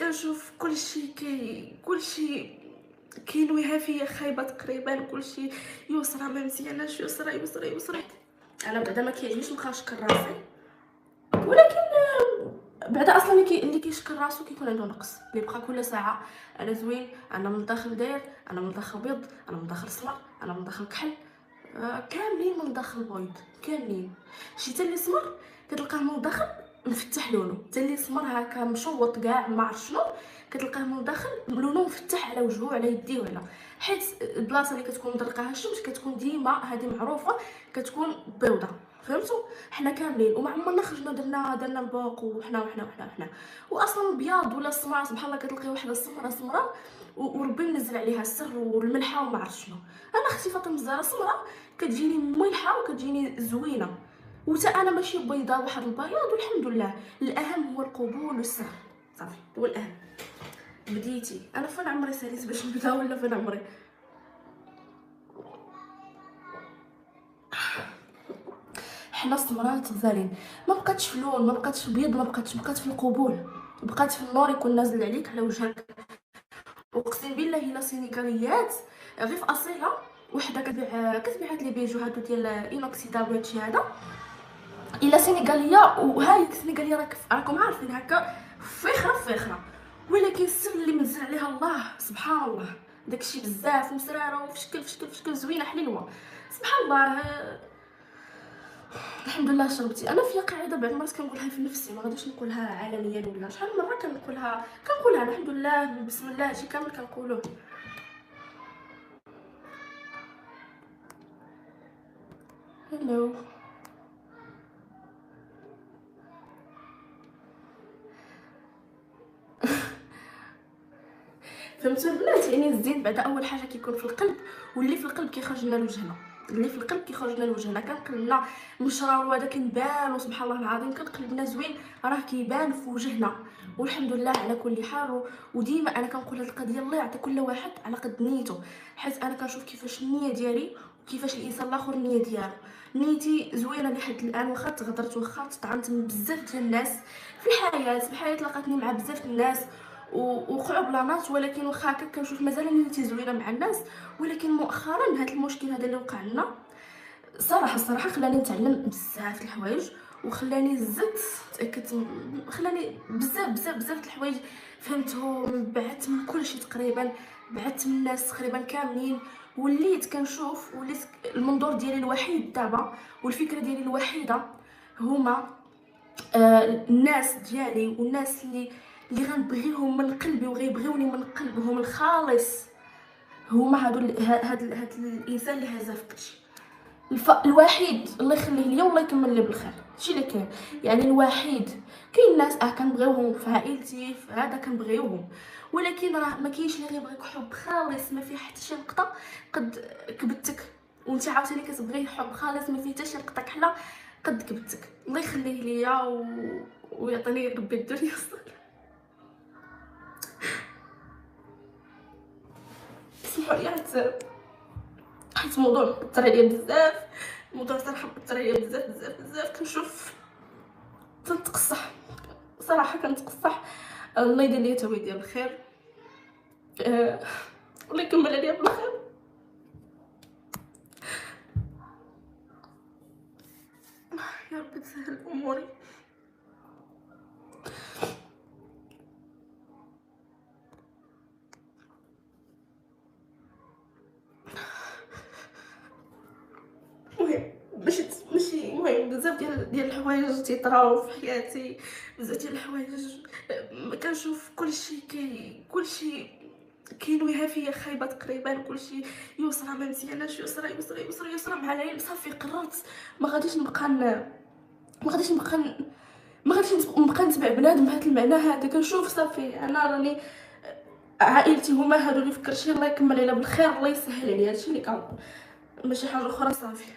كنشوف كلشي كينويها فيا خايبه تقريبا، كلشي يسرى ما مزياناش، يسرى. انا بعدا ما كيعجبنيش نبقى نشكر راسي، ولكن بعدا اصلا اللي كيشكر راسو كيكون عنده نقص، اللي بقى كل ساعه انا زوين، انا من الداخل داير، انا من الداخل بيض، انا من الداخل اسمر، انا من الداخل كحل، كاملين من الداخل بيض كاملين. شي حتى اللي سمر كتلقاه من الداخل مفتح لونه، حتى اللي سمر هكا مشوط كاع ما عرف شنو كتلقاه من الداخل لونه مفتح على وجهه على يديه وعلى، حيت البلاصه اللي كتكون مدرقاها الشمس كتكون ديما هذه معروفه كتكون بيضه. فهمتوا؟ حنا كاملين وما عمرنا خرجنا درنا البوق وحنا واصلا بياض ولا سمراء سبحان الله كتلقي واحده سمراء وربي منزل عليها السر والملحه وما عرف شنو. انا اختي فاطمه الزهراء سمراء كتجيني ملحه وكتجيني زوينه، وتا انا ماشي بيضاء واحد البياض والحمد لله. الاهم هو القبول والسر، صافي هو الاهم. بديتي انا فين عمري ساليت باش نبدا ولا فين عمري؟ حنا السمرات غزالين، ما بقاتش في اللون، ما بقاتش في البيض، بقات في القبول، بقات في النور يكون نازل عليك على وجهك. اقسم بالله الا سينيغاليات غير في اصيله وحده كتبيع هاد لي بيجو هادو ديال انوكسيدابل هادشي هذا، الا سينيغاليه وهاي السينيغاليه راكم عارفين هكا فخره، ولكن السر اللي منزل عليها الله سبحان الله، داكشي بزاف مسراره وفي شكل زوينه حليوه سبحان الله. الحمد لله شربتي. انا فيها قاعده بعض المرات كنقولها في نفسي، ما غاديش نقولها علنيا ولا شحال من مره كنقولها أنا الحمد لله بسم الله هادشي كامل كنقولوه. هلو فهمتوا البنات؟ يعني الزين بعدا اول حاجه كيكون في القلب، واللي في القلب كيخرج لنا لوجهنا، اللي في القلب كيخرج لنا لوجهنا. كنقلبنا مشرار وهذا كنبانو سبحان الله العظيم، كنقلبنا زوين راه كيبان في وجهنا، والحمد لله على كل حال. وديما انا كنقول هذه القضيه الله يعطي كل واحد على قد نيته، حيت انا كنشوف كيفاش النيه ديالي وكيفاش الانسان الاخر النيه ديالو. نيتي زوينه لحد الان، واخا تغدرت واخا طعنت من بزاف ديال الناس في الحياه لقاتني مع بزاف الناس وقعوا بلانات، ولكن واخا هكا كنشوف مازال نيتي زوينه مع الناس. ولكن مؤخرا هذا المشكل هذا اللي وقع لنا الصراحه خلاني نتعلم بزاف الحوايج، وخلاني زدت تاكدت، خلاني بزاف الحوايج فهمتهم، بعدت من كل شيء تقريبا، بعدت من الناس تقريبا كاملين، وليت كنشوف، وليت المنظور ديالي الوحيد دابا والفكره ديالي الوحيده هما الناس ديالي، والناس اللي غنبغيهم من قلبي وغيبغيوني من قلبهم الخالص، هما هاد الانسان اللي هزا في قلبي الوحيد. الله يخليه ليا والله يكمل لي بالخير، هادشي اللي كاين يعني الوحيد. كاين ناس كنبغيوهم في عائلتي في هذا كنبغيوهم، ولكن راه ما كاينش اللي غيبغيك حب خالص ما فيه حتى شي نقطه قد كبتك، وانت عاوتاني كتبغي حب خالص ما فيه حتى شي نقطه كحله قد كبتك. الله يخليه ليا ويعطيني ربي الدنيا الصغيره. اسمحوا لي حيت الموضوع مأثر عليا بزاف، الموضوع صراحه مأثر عليا بزاف. كنشوف تنتقصح صراحه كنتقصح. الله يدير ليا تا هو يدير الخير، الله يكمل عليا بالخير. يا ربي تسهل اموري. المهم ماشي المهم بزاف ديال الحوايج تيطراو في حياتي، بزاف ديال الحوايج كنشوف كلشي كينويها فيا خايبه تقريبا، كلشي يسرى ما مزياناش، يسرى مع العلم. صافي قررت ما غاديش نبقى نتبع بنادم بهذا المعنى هذا. كنشوف صافي انا راني عائلتي هما هادو اللي فكرتي، الله يكمل علينا بالخير، الله يسهل عليا هادشي اللي كنقول، ماشي حاجه اخرى. صافي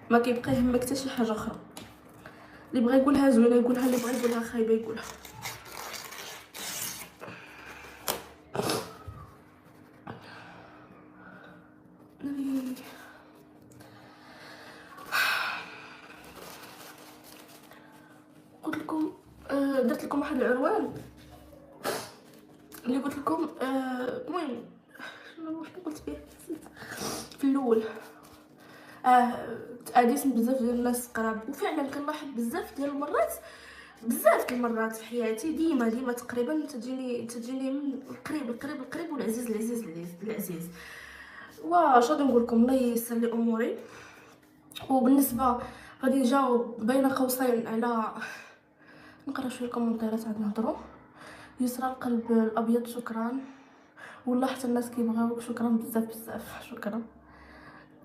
ما كيبقى يهمك حتى شي حاجه اخرى، اللي بغى يقولها زوينه يقولها، اللي بغى يقولها خايبه يقولها. قلت لكم درت لكم واحد العنوان اللي قلت لكم. المهم شنو قلت فيه في الاول. تعاديت بزاف ديال الناس قراب، وفعلا كنلاحظ بزاف ديال المرات، بزاف ديال المرات في حياتي ديما تقريبا تجيني من القريب والعزيز العزيز. واش غادي نقول لكم؟ الله ييسر لي اموري. وبالنسبه غادي نجاوب بين قوسين على، نقرا شويه الكومنتات عاد نهضروا. يسرى القلب الابيض شكرا، والله حتى الناس كيبغيوك، شكرا بزاف شكرا.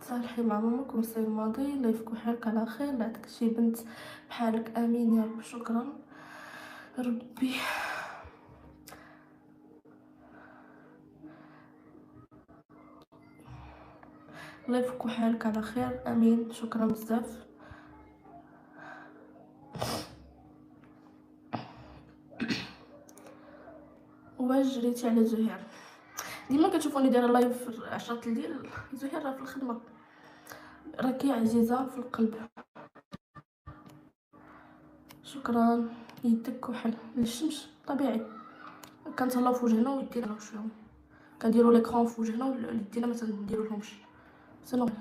تصالحي مع ماماك ونسي الماضي، الله يفكو حالك على خير، لا عندك شي بنت بحالك، امين يا رب. شكرا ربي. الله يفكو حالك على خير، امين. شكرا بزاف. واش جريتي على زهير؟ ديما كتشوفوني دايره لايف في 10 الليل. زهير راه في الخدمه، راكي عزيزه في القلب. شكرا. يدك كحل للشمس طبيعي، كنتهلاو في وجهنا ويدينا شويه، كنديروا ليكرون في وجهنا واليدينا ما تنديروا لهمش، سي نورمال.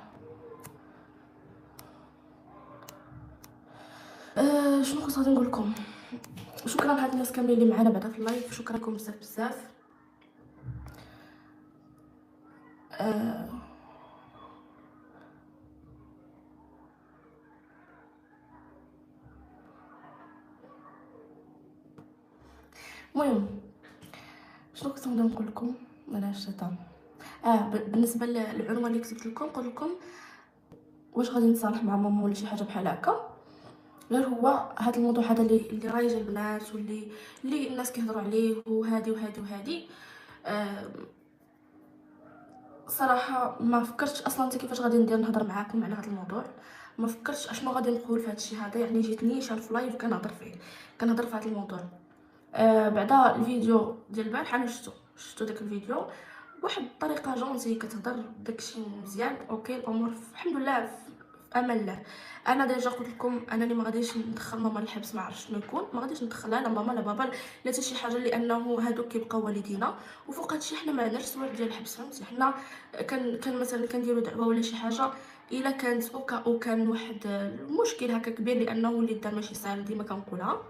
شنو كنت غادي نقول لكم؟ شكرا لهاد الناس كاملين اللي معانا بعدا في اللايف، شكرا لكم بزاف. المهم شنو كنت غادي نقول لكم؟ انا نسيتها. بالنسبه للعنوان اللي كتبت لكم، قلت لكم واش غادي نتصالح مع ماما ولا شي حاجه بحال هكا. غير هو هذا الموضوع هذا اللي رايج البنات، واللي الناس كيهضروا عليه، وهادي صراحه ما فكرتش اصلا حتى كيفاش غادي ندير نهضر معاكم على هذا الموضوع. ما فكرتش اشنو غادي نقول في هذا الشيء هذا، يعني جيتني شان في لايف كنهضر في هذا الموضوع. بعدا الفيديو ديال البارح انا شفتو داك الفيديو بواحد الطريقه جونتي، كتهضر داكشي مزيان. اوكي الامور الحمد لله في امان الله. انا ديجا قلت لكم انني ما غاديش ندخل ماما للحبس، ما عرفتش شنو يكون، ما غاديش ندخلها لا ماما لا بابا لا حتى شي حاجه، لانه هادوك كيبقاو والدينا، وفوق هادشي حنا ما عندناش الصوالح ديال الحبس، فهمتي؟ حنا كان مثلا كنديروا دعوه ولا شي حاجه، الا كانت او كان واحد المشكل هكا كبير، لانه اللي دار ماشي ساهل ديما كنقولها،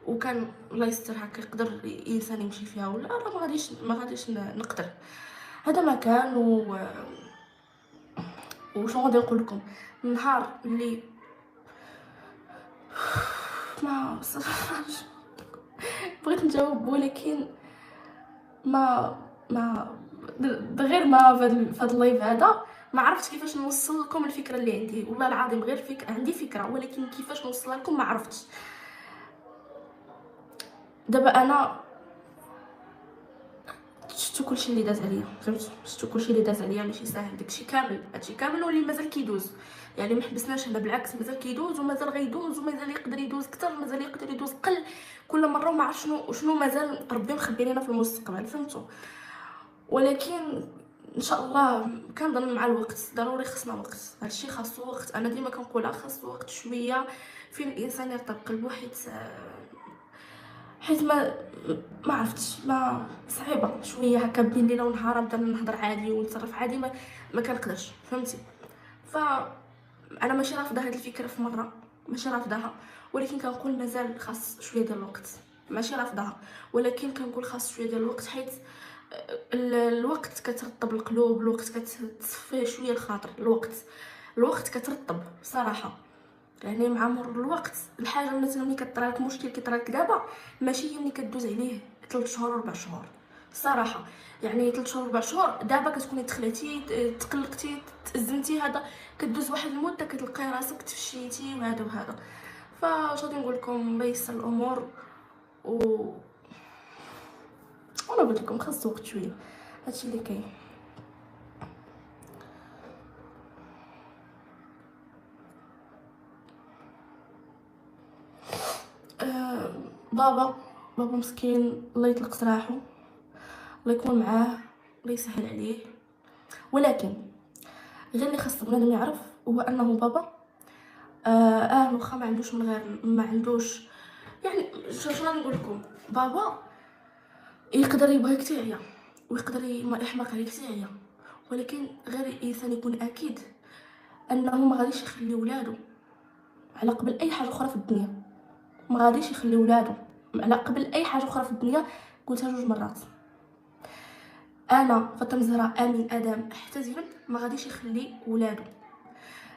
وكان الله يستر هكا يقدر الانسان يمشي فيها ولا راه ما غاديش نقدر. هذا ما كان وشنو غادي نقول لكم؟ النهار اللي ما صراحه بغيت نجاوب، ولكن ما غير ما فهاد اللايف هذا ما عرفتش كيفاش نوصل لكم الفكره اللي عندي، والله العظيم غير عندي فكره، ولكن كيفاش نوصلها لكم ما عرفتش. دابا انا شفتو كلشي اللي داز عليا، فهمت؟ شفتو كلشي اللي داز عليا ماشي ساهل، داكشي كامل، هادشي كامل واللي مازال كيدوز، يعني ما حبسناش هنا، بالعكس مازال كيدوز ومازال غيدوز ومازال يقدر يدوز اكثر، مازال يقدر يدوز قل كل مره، وما عرف شنو مازال ربي مخبي لنا في المستقبل، فهمتوا؟ ولكن ان شاء الله كنظن مع الوقت ضروري خصنا وقت، هادشي خاصو وقت، انا ديما كنقولها خاصو وقت شويه فين الانسان يرتب قلبه، حيت ما عرفتش، ما صعيبه شويه هكا بين ليله ونهار نبدا نهضر عادي ونتصرف عادي، ما كنقدرش، فهمتي؟ ف انا ماشي رافضه هذه الفكره في مره، ماشي رافضاها، ولكن كنقول مازال خاص شويه ديال الوقت، ماشي رافضاها، ولكن كنقول خاص شويه ديال الوقت، حيت الوقت كترطب القلوب، الوقت كتصفي شويه الخاطر، الوقت كترطب صراحه. يعني مع مرور الوقت الحاجه مثلا ملي كطرا لك مشكل كيطرا لك دابا، ماشي هي ملي كدوز عليه 3 شهور 4 شهور الصراحه، يعني 3 شهور 4 شهور دابا كتكوني تخلعتي تقلقتي تأزمتي، هذا كدوز واحد المده كتلقاي راسك تفشيتي وهذا. فاش غادي نقول لكم؟ الله ييسر الامور وانا قلت لكم خاص وقت شويه، هادشي اللي كاين. بابا مسكين، الله يطلق سراحه، الله يكون معاه، الله يسهل عليه، ولكن غير اللي خاص بنادم يعرف هو انه بابا واخا ما عندوش من غير، ما عندوش، يعني شنو نقول لكم؟ بابا يقدر يبغيك تعيا ويقدر ما يحماق عليك تعيا، ولكن غير الانسان يكون اكيد انه ما غاديش يخلي ولادو على قبل اي حاجه اخرى في الدنيا، ما غاديش يخلي ولادو على قبل اي حاجه اخرى في الدنيا. قلتها 2 مرات. انا فاطمه زهراء امين ادم احتزم ما غاديش يخلي ولادو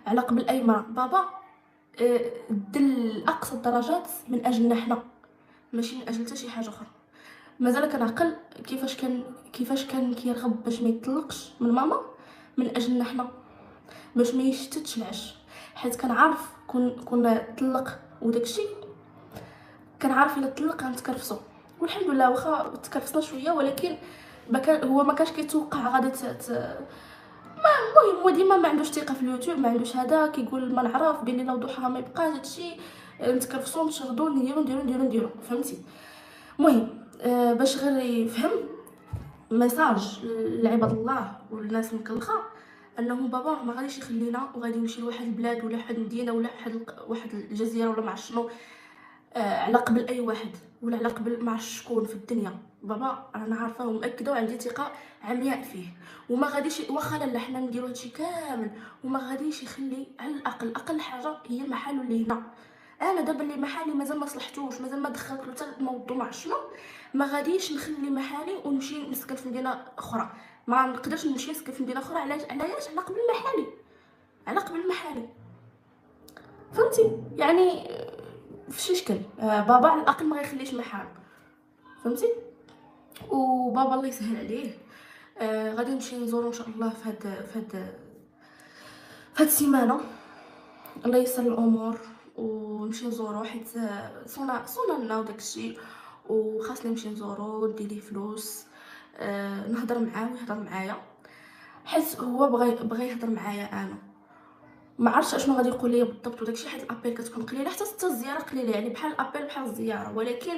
على قبل اي مرة. بابا دل اقصى الدرجات من اجلنا حنا، ماشي من اجل حتى شي حاجه اخرى. مازال كنعقل كيفاش كان كيرغب باش ما يطلقش من ماما من اجلنا حنا، باش ما يشتتش العش، حيت كنعرف كون طلق وداكشي كنعرف الا طلق غنتكرفسو. والحمد لله واخا تكرفسنا شويه، ولكن هو ما كانش كيتوقع غادي المهم هو ديما ما عندوش ثقه في اليوتيوب، ما عندوش هذا، كيقول ما نعرف بلي لو ضحاها ما يبقاش هادشي، نتكرفسو نشردو نديرو فهمتي. المهم باش غير يفهم ميساج لعباد الله والناس المكلخه انه بابا ما غاديش يخلينا وغادي يمشي لواحد البلاد ولا واحد المدينه ولا واحد الجزيره ولا ما عرفت شنو على قبل اي واحد ولا على قبل ما عرفت شكون في الدنيا. بابا انا عارفه ومأكده وعندي ثقه عمياء فيه، وما غاديش واخا لا حنا نديرو هادشي كامل وما غاديش يخلي على الاقل اقل حاجه هي محالو اللي هنا. انا دابا اللي محالي مازال ما صلحتوش، مازال ما دخلت له حتى الموضوع مع شنو، ما غاديش نخلي محالي ونمشي نسكن في مدينه اخرى. ما نقدرش نمشي نسكن في مدينه اخرى. علاش على قبل محالي، على قبل محالي فهمتي يعني. في شي شكل بابا على الاقل ما غيخليش محال فهمتي. وبابا الله يسهل عليه غادي نمشي نزورو ان شاء الله في هاد السيمانه. الله ييسر الامور ونمشي نزورو، حيت صونا لنا وداكشي وخاصني نمشي نزورو وندي ليه فلوس نهضر معاه ويهضر معايا، حيت هو بغى يهضر معايا. انا ما عرفتش اشنو غادي يقول لي بالضبط وداكشي، حيت الابيل كتكون قليله حتى الزياره قليله، يعني بحال الابيل بحال الزياره، ولكن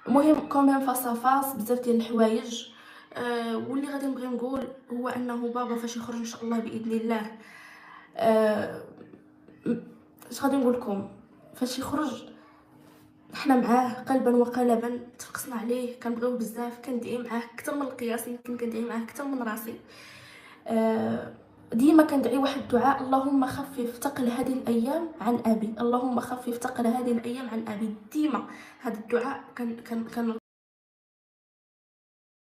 المهم كوميم فاس بزاف ديال الحوايج. واللي غادي نبغي نقول هو انه بابا فاش يخرج ان شاء الله باذن الله اش غادي نقول لكم، فاش يخرج حنا معاه قلبا وقالبا، تفقسنا عليه، كنبغيوه بزاف، كندعي معاه اكثر من القياس، يمكن كندعي معاه اكثر من راسي. ديما كندعي واحد الدعاء: اللهم خفف ثقل هذه الايام عن ابي، اللهم خفف ثقل هذه الايام عن ابي. ديما هذا الدعاء كان